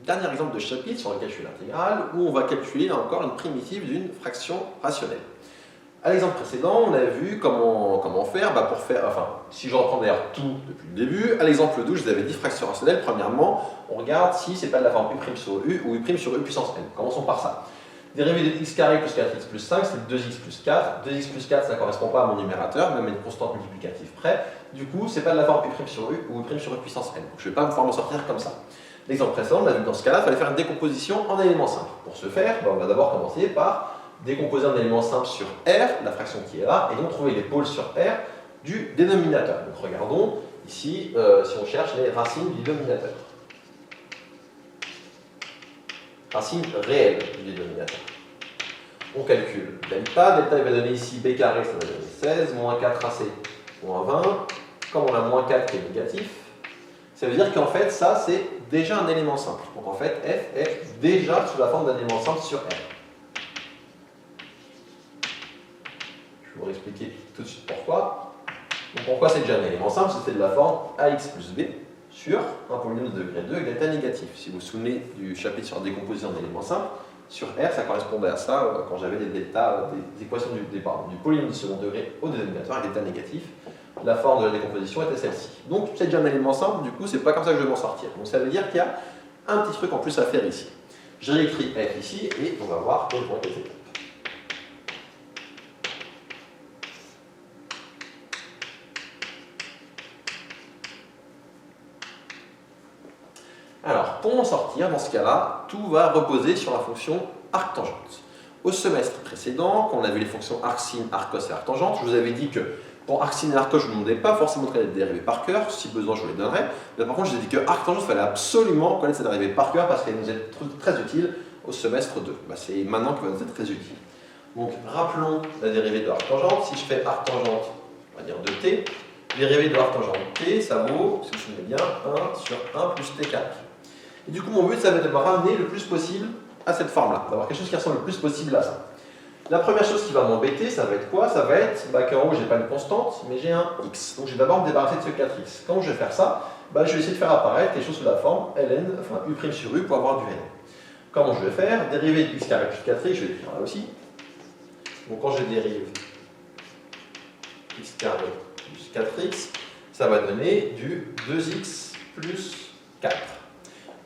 dernier exemple de chapitre sur le calcul intégral où on va calculer là encore une primitive d'une fraction rationnelle. À l'exemple précédent, on a vu comment faire, pour faire, si je reprends d'ailleurs tout depuis le début, à l'exemple 12, je vous avais dit fraction rationnelle, premièrement, on regarde si c'est pas de la forme u' sur u ou u' sur u puissance n. Commençons par ça. Dérivée de x carré plus 4x plus 5, c'est 2x plus 4. 2x plus 4, ça ne correspond pas à mon numérateur, même à une constante multiplicative près. Du coup, c'est pas de la forme u' sur u ou u' sur u puissance n. Donc, je ne vais pas pouvoir m'en sortir comme ça. L'exemple précédent, on a vu que dans ce cas-là, il fallait faire une décomposition en éléments simples. Pour ce faire, on va d'abord commencer par décomposer un élément simple sur R, la fraction qui est là, et donc trouver les pôles sur R du dénominateur. Donc regardons ici, si on cherche les racines du dénominateur. Racines réelles du dénominateur. On calcule delta, delta il va donner ici b carré, ça va donner 16, moins 4ac, moins 20, comme on a moins 4 qui est négatif, ça veut dire qu'en fait ça c'est déjà un élément simple. Donc en fait f est déjà sous la forme d'un élément simple sur R. Je vais vous expliquer tout de suite pourquoi. Donc pourquoi c'est déjà un élément simple? C'était de la forme ax plus b sur un polynôme de degré 2 avec delta négatif. Si vous vous souvenez du chapitre sur la décomposition d'éléments simples, sur R, ça correspondait à ça quand j'avais des deltas, des équations du polynôme de second degré au dénominateur avec delta négatif. La forme de la décomposition était celle-ci. Donc c'est déjà un élément simple, du coup c'est pas comme ça que je vais m'en sortir. Donc ça veut dire qu'il y a un petit truc en plus à faire ici. J'ai écrit f ici et on va voir quelles vont être les étapes. Alors, pour m'en sortir, dans ce cas-là, tout va reposer sur la fonction arc-tangente. Au semestre précédent, quand on a vu les fonctions arc-sin, arc-cos et arc-tangente, je vous avais dit que pour arc-sin et arc-cos, je ne vous demandais pas forcément de connaître les dérivées par cœur, si besoin je vous les donnerais. Mais par contre, je vous ai dit que arc-tangente, il fallait absolument connaître ces dérivées par cœur parce qu'elles nous est très utiles au semestre 2. C'est maintenant qu'elles vont nous être très utiles. Donc, rappelons la dérivée de arc-tangente. Si je fais arc-tangente, on va dire de t, dérivée de arc-tangente t, ça vaut, si vous vous souvenez bien, 1 sur 1 plus t carré. Et du coup, mon but, ça va être de me ramener le plus possible à cette forme-là, d'avoir quelque chose qui ressemble le plus possible à ça. La première chose qui va m'embêter, ça va être quoi? Ça va être qu'en haut, je n'ai pas une constante, mais j'ai un x. Donc, je vais d'abord me débarrasser de ce 4x. Comment je vais faire ça? Je vais essayer de faire apparaître quelque chose sous la forme ln, u' sur u pour avoir du ln. Comment je vais faire? Dérivée de x carré plus 4x, je vais l'écrire là aussi. Donc, quand je dérive x carré plus 4x, ça va donner du 2x plus 4.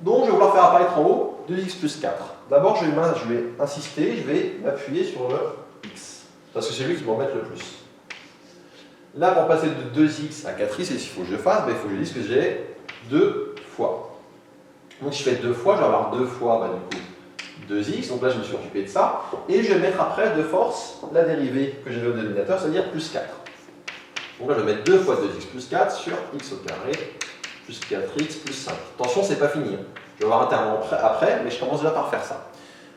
Donc, je vais vouloir faire apparaître en haut 2x plus 4. D'abord, je vais insister, je vais m'appuyer sur le x, parce que c'est lui qui m'embête le plus. Là, pour passer de 2x à 4x, et s'il faut que je fasse, il faut que je dise que j'ai 2 fois. Donc, si je fais 2 fois, je vais avoir 2 fois du coup 2x, donc là, je me suis occupé de ça, et je vais mettre après de force la dérivée que j'avais au dénominateur, c'est-à-dire plus 4. Donc là, je vais mettre 2 fois 2x plus 4 sur x au carré plus 4x plus 5. Attention, c'est pas fini. Je vais avoir un terme après, mais je commence déjà par faire ça.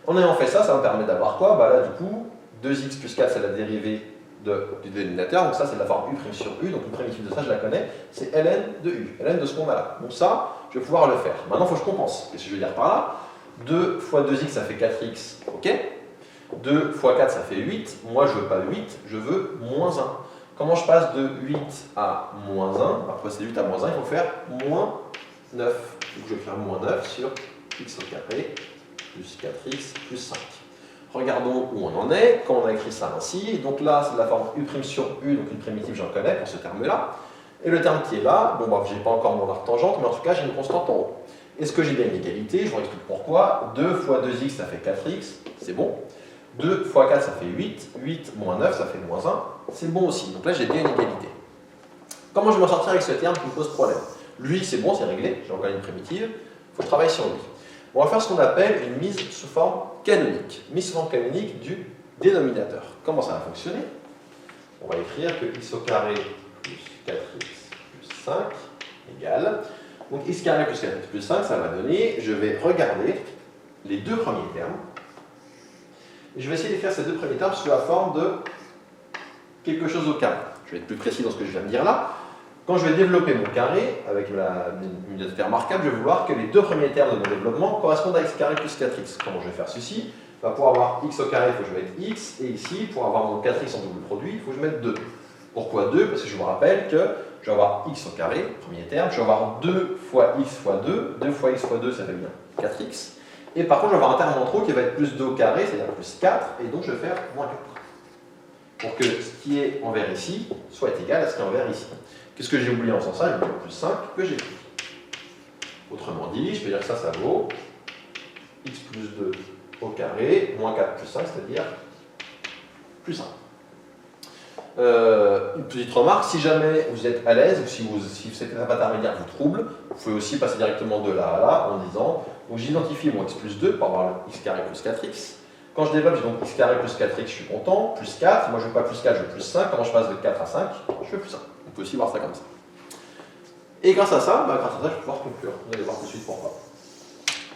En ayant fait ça, ça me permet d'avoir quoi? Là, du coup, 2x plus 4, c'est la dérivée du dénominateur. Donc ça, c'est de la forme u' sur u. Donc une primitive de ça, je la connais. C'est ln de u, ln de ce qu'on a là. Donc ça, je vais pouvoir le faire. Maintenant, il faut que je compense. Qu'est-ce que je veux dire par là? 2 fois 2x, ça fait 4x. OK. 2 fois 4, ça fait 8. Moi, je veux pas 8, je veux moins 1. Comment je passe de 8 à moins 1? Après, c'est 8 à moins 1, il faut faire moins 9. Donc, je vais faire moins 9 sur x au carré plus 4x plus 5. Regardons où on en est quand on a écrit ça ainsi. Donc là, c'est de la forme u' sur u, donc une primitive, j'en connais pour ce terme-là. Et le terme qui est là, je n'ai pas encore mon arc-tangente, mais en tout cas, j'ai une constante en haut. Est-ce que j'ai bien une égalité? Je vous explique pourquoi. 2 fois 2x, ça fait 4x, c'est bon. 2 fois 4, ça fait 8. 8 moins 9, ça fait moins 1. C'est bon aussi. Donc là, j'ai bien une égalité. Comment je vais m'en sortir avec ce terme qui me pose problème? Lui, c'est bon, c'est réglé. J'ai encore une primitive. Il faut que je travaille sur lui. On va faire ce qu'on appelle une mise sous forme canonique. Mise sous forme canonique du dénominateur. Comment ça va fonctionner? On va écrire que x au carré plus 4x plus 5 égale. Donc x carré plus 4x plus 5, ça va donner, je vais regarder les deux premiers termes. Et je vais essayer d'écrire ces deux premiers termes sous la forme de quelque chose au carré. Je vais être plus précis dans ce que je viens de dire là. Quand je vais développer mon carré, avec une unité remarquable, je vais vouloir que les deux premiers termes de mon développement correspondent à x carré plus 4x. Comment je vais faire ceci? Pour avoir x au carré, il faut que je mette x, et ici, pour avoir mon 4x en double produit, il faut que je mette 2. Pourquoi 2? Parce que je vous rappelle que je vais avoir x au carré, premier terme, je vais avoir 2 fois x fois 2, 2 fois x fois 2, ça fait bien 4x. Et par contre, je vais avoir un terme en trop qui va être plus 2 au carré, c'est-à-dire plus 4, et donc je vais faire moins 4. Pour que ce qui est en vert ici soit égal à ce qui est en vert ici. Qu'est-ce que j'ai oublié en faisant ça? J'ai oublié le plus 5 que j'ai pris. Autrement dit, je peux dire que ça vaut x plus 2 au carré, moins 4 plus 5, c'est-à-dire plus 1. Une petite remarque, si jamais vous êtes à l'aise ou si cette étape intermédiaire vous trouble, vous pouvez aussi passer directement de là à là en disant, donc j'identifie mon x plus 2 pour avoir le x carré plus 4x. Quand je développe, j'ai donc x carré plus 4x, je suis content, plus 4, moi je ne veux pas plus 4, je veux plus 5, comment je passe de 4 à 5? Je fais plus 1. On peut aussi voir ça comme ça. Et grâce à ça, je vais pouvoir conclure. Vous allez voir tout de suite pourquoi.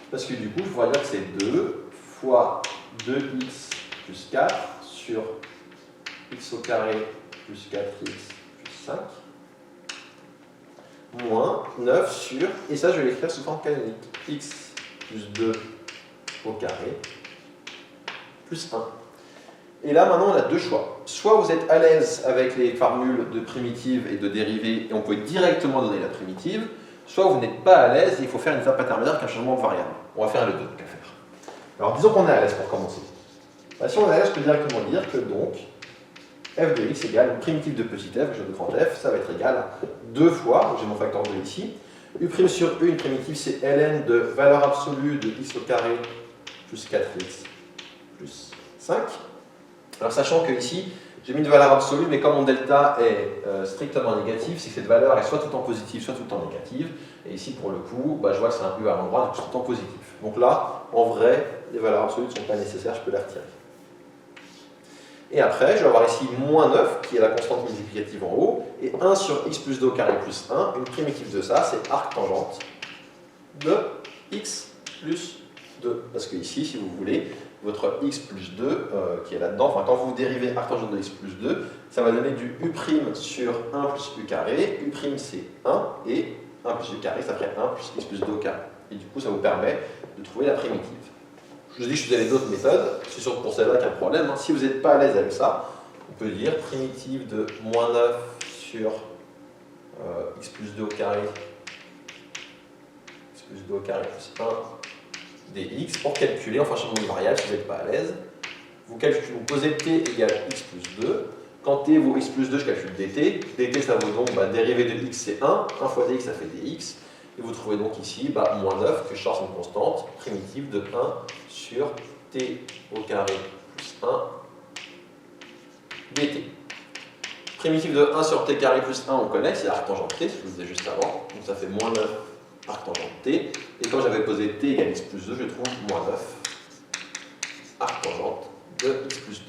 Parce que du coup, je pourrais dire que c'est 2 fois 2x plus 4 sur x au carré plus 4x plus 5 moins 9 sur, et ça je vais l'écrire sous forme canonique, x plus 2 au carré plus 1. Et là maintenant on a deux choix. Soit vous êtes à l'aise avec les formules de primitives et de dérivées et on peut directement donner la primitive, soit vous n'êtes pas à l'aise et il faut faire une étape intermédiaire avec un changement de variable. On va faire les deux qu'à faire. Alors disons qu'on est à l'aise pour commencer. Si on est à l'aise, je peux directement dire que donc f de x égale une primitive de petit f, je de grand f, ça va être égal à 2 fois, j'ai mon facteur 2 ici, u' sur u, une primitive c'est ln de valeur absolue de x au carré plus 4x plus 5. Alors sachant que ici, j'ai mis une valeur absolue, mais comme mon delta est strictement négatif, c'est que cette valeur est soit tout en positif, soit tout en négative. Et ici, pour le coup, je vois que c'est un u à l'endroit, donc c'est tout en positif. Donc là, en vrai, les valeurs absolues ne sont pas nécessaires, je peux les retirer. Et après, je vais avoir ici moins 9, qui est la constante multiplicative en haut, et 1 sur x plus 2 au carré plus 1, une primitive de ça, c'est arc tangente de x plus 2. Parce que ici, si vous voulez, votre x plus 2 qui est là-dedans, enfin quand vous dérivez arc tangente de x plus 2, ça va donner du u' sur 1 plus u carré, u' c'est 1, et 1 plus u carré, ça ferait 1 plus x plus 2 au carré. Et du coup, ça vous permet de trouver la primitive. Je vous dis que je vous donne d'autres méthodes, c'est sûr que pour celle-là qu'il y a un problème. Si vous n'êtes pas à l'aise avec ça, on peut dire primitive de moins 9 sur x plus 2 au carré, x plus 2 au carré plus 1 dx pour calculer, enfin changement de variable si vous n'êtes pas à l'aise. Vous posez t égale x plus 2. Quand t vaut x plus 2, je calcule dt. dt ça vaut donc dérivée de x c'est 1. 1 fois dx ça fait dx. Et vous trouvez donc ici moins 9 que je change une constante primitive de 1 sur t au carré plus 1 dt. Primitive de 1 sur t carré plus 1 on connaît, c'est arc tangente t, ce que je vous disais juste avant. Donc ça fait moins 9 arc tangente t. Et quand j'avais posé t égale x plus 2, je trouve moins 9 arc tangente de x plus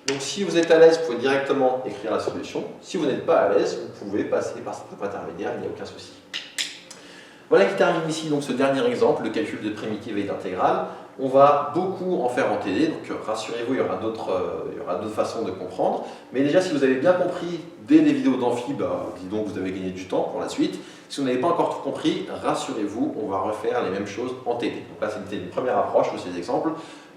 2. Donc si vous êtes à l'aise, vous pouvez directement écrire la solution. Si vous n'êtes pas à l'aise, vous pouvez passer par cette étape intermédiaire, il n'y a aucun souci. Voilà qui termine ici donc ce dernier exemple, le calcul de primitive et d'intégrale. On va beaucoup en faire en TD, donc rassurez-vous, il y aura d'autres façons de comprendre. Mais déjà, si vous avez bien compris dès les vidéos d'amphi, dis donc vous avez gagné du temps pour la suite. Si vous n'avez pas encore tout compris, rassurez-vous, on va refaire les mêmes choses en TD. Donc là, c'était une première approche de ces exemples.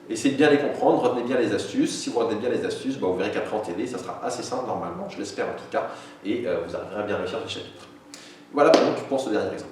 Essayez de bien les comprendre, retenez bien les astuces. Si vous retenez bien les astuces, vous verrez qu'après en TD, ça sera assez simple normalement, je l'espère en tout cas, et vous arriverez à bien réussir ce chapitre. Voilà donc pour ce dernier exemple.